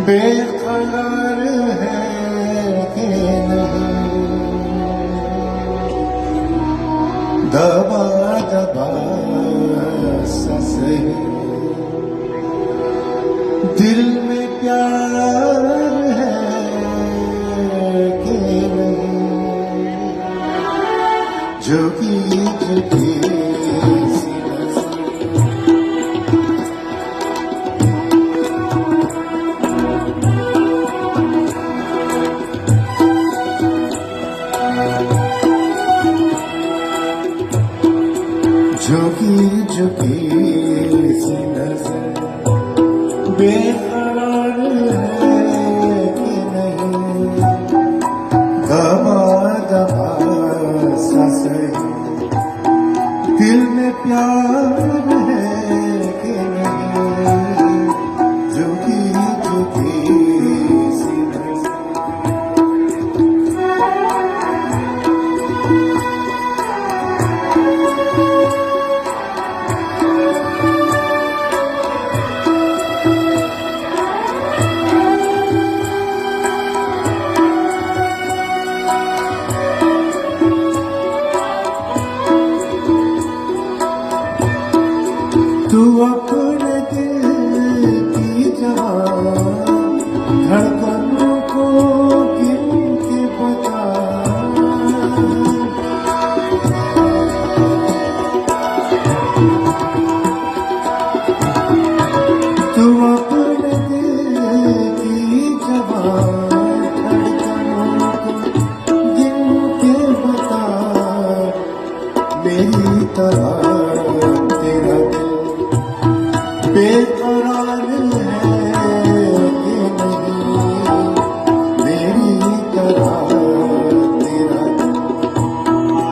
बेकरार है कि नहीं, दबा दबा सा सही दिल में प्यार है कि नहीं, झुकी झुकी सी नजर, झुकी झुकी सी नजर बेकरार है कि नहीं, दबा दबा सा सही दिल में प्यार है कि नहीं, झुकी झुकी